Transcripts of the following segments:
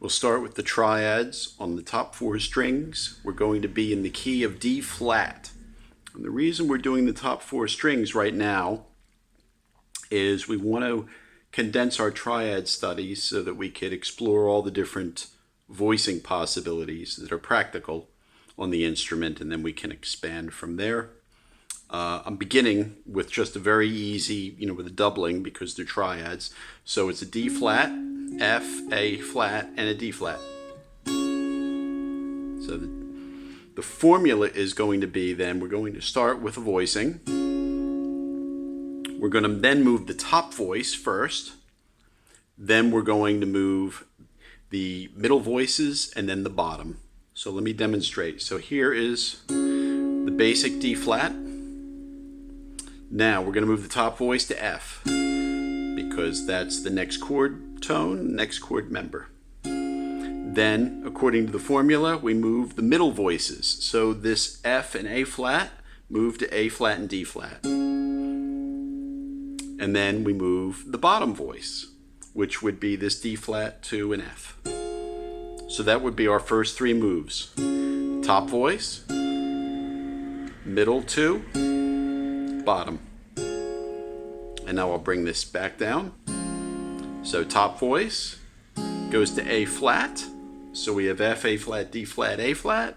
We'll start with the triads. On the top 4 strings, we're going to be in the key of D flat. And the reason we're doing the top 4 strings right now is we want to condense our triad studies so that we could explore all the different voicing possibilities that are practical on the instrument, and then we can expand from there. I'm beginning with just a very easy, with a doubling because they're triads. So it's a D flat, F, A flat, and a D flat. So the formula is going to be then we're going to start with a voicing. We're going to then move the top voice first. Then we're going to move the middle voices and then the bottom. So let me demonstrate. So here is the basic D flat. Now we're going to move the top voice to F because that's the next chord tone, next chord member. Then, according to the formula, we move the middle voices. So this F and A flat move to A flat and D flat. And then we move the bottom voice, which would be this D flat to an F. So that would be our first 3 moves. Top voice, middle to, bottom. And now I'll bring this back down. So top voice goes to A flat. So we have F, A flat, D flat, A flat.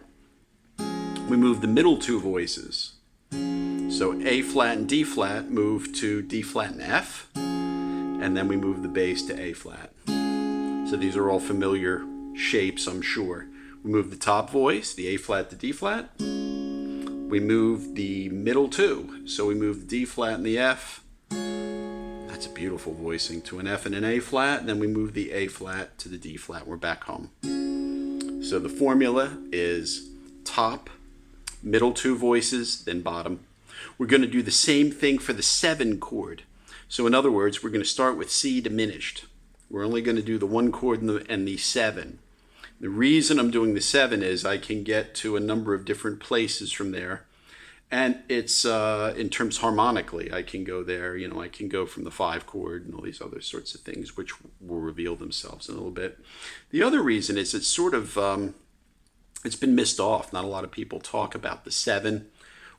We move the middle 2 voices. So A flat and D flat move to D flat and F. And then we move the bass to A flat. So these are all familiar shapes, I'm sure. We move the top voice, the A flat to D flat. We move the middle 2. So we move the D flat and the F. That's a beautiful voicing, to an F and an A flat. And then we move the A flat to the D flat. We're back home. So the formula is top, middle 2 voices, then bottom. We're going to do the same thing for the 7 chord. So in other words, we're going to start with C diminished. We're only going to do the 1 chord and the 7. The reason I'm doing the 7 is I can get to a number of different places from there. And it's, in terms harmonically, I can go there. I can go from the 5 chord and all these other sorts of things, which will reveal themselves in a little bit. The other reason is it's sort of, it's been missed off. Not a lot of people talk about the 7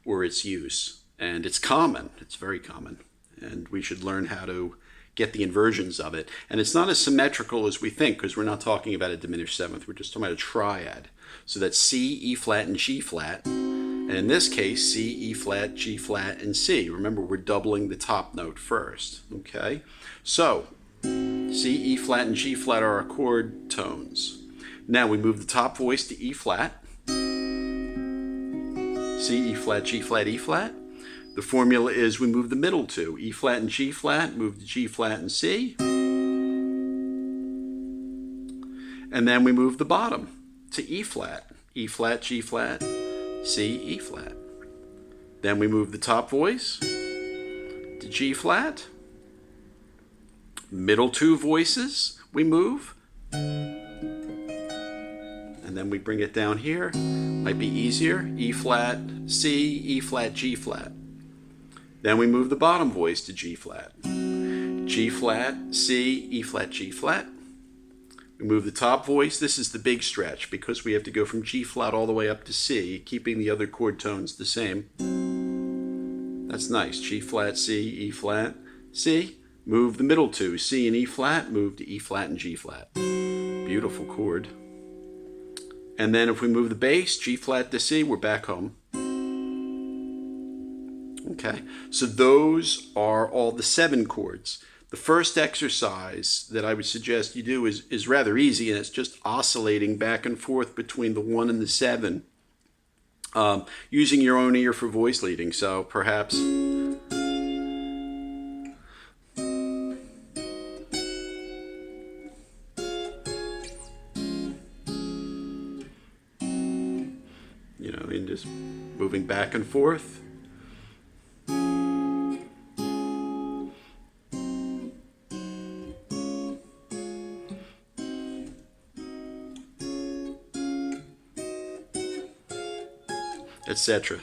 or its use. And it's common. It's very common. And we should learn how to get the inversions of it. And it's not as symmetrical as we think, because we're not talking about a diminished 7th. We're just talking about a triad. So that's C, E flat, and G flat. And in this case, C, E flat, G flat, and C. Remember, we're doubling the top note first. Okay? So C, E flat, and G flat are our chord tones. Now we move the top voice to E flat. C, E flat, G flat, E flat. The formula is we move the middle 2, E flat and G flat, move to G flat and C. And then we move the bottom to E flat, G flat, C, E flat. Then we move the top voice to G flat. Middle 2 voices we move. And then we bring it down here. Might be easier. E flat, C, E flat, G flat. Then we move the bottom voice to G flat. G flat, C, E flat, G flat. We move the top voice. This is the big stretch because we have to go from G flat all the way up to C, keeping the other chord tones the same. That's nice. G flat, C, E flat, C. Move the middle 2, C and E flat, move to E flat and G flat. Beautiful chord. And then if we move the bass, G flat to C, we're back home. Okay, so those are all the 7 chords. The first exercise that I would suggest you do is rather easy, and it's just oscillating back and forth between the 1 and the 7, using your own ear for voice leading. So perhaps and just moving back and forth. Etc.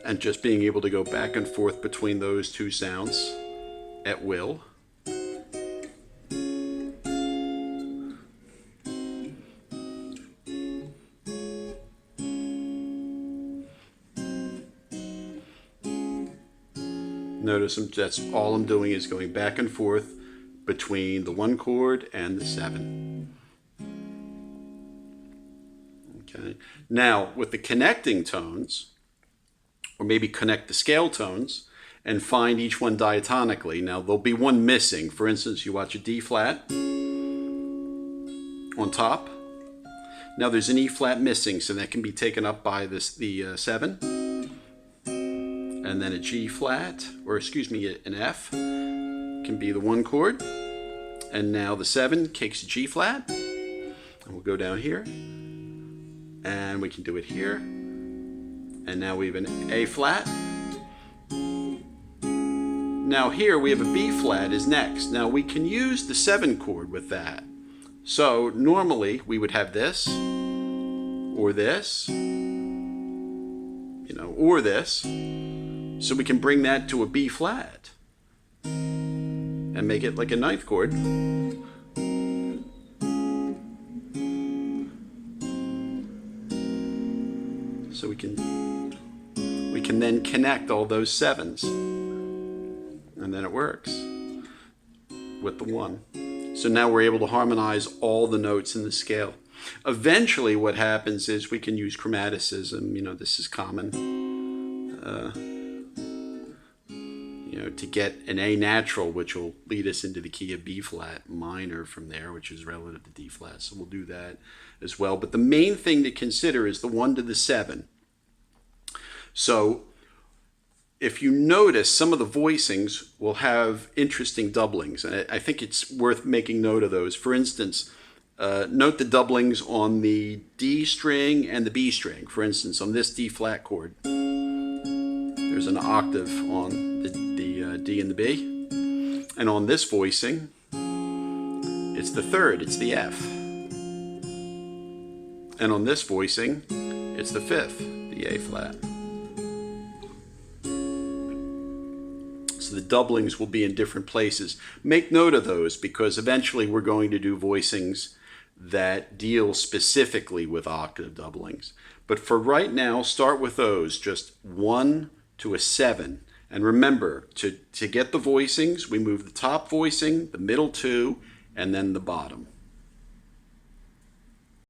And just being able to go back and forth between those 2 sounds at will. Notice that's all I'm doing is going back and forth between the 1 chord and the 7. Okay. Now, with the connecting tones, or maybe connect the scale tones and find each one diatonically. Now, there'll be one missing. For instance, you watch a D flat on top. Now, there's an E flat missing, so that can be taken up by the 7. And then a G flat, or excuse me, an F can be the 1 chord. And now the 7 takes a G flat. And we'll go down here. And we can do it here. And now we have an A flat. Now here we have a B flat is next. Now we can use the 7 chord with that. So normally we would have this, or this, or this. So we can bring that to a B flat and make it like a 9th chord. So we can then connect all those 7s, and then it works with the 1. So now we're able to harmonize all the notes in the scale. Eventually what happens is we can use chromaticism. This is common. To get an A natural, which will lead us into the key of B flat minor from there, which is relative to D flat. So we'll do that as well. But the main thing to consider is the 1 to the 7. So if you notice, some of the voicings will have interesting doublings. And I think it's worth making note of those. For instance, note the doublings on the D string and the B string. For instance, on this D flat chord, there's an octave on the D and the B. And on this voicing, it's the 3rd, it's the F. And on this voicing, it's the 5th, the A flat. So the doublings will be in different places. Make note of those, because eventually we're going to do voicings that deal specifically with octave doublings. But for right now, start with those, just 1 to a 7. And remember, to get the voicings, we move the top voicing, the middle 2, and then the bottom.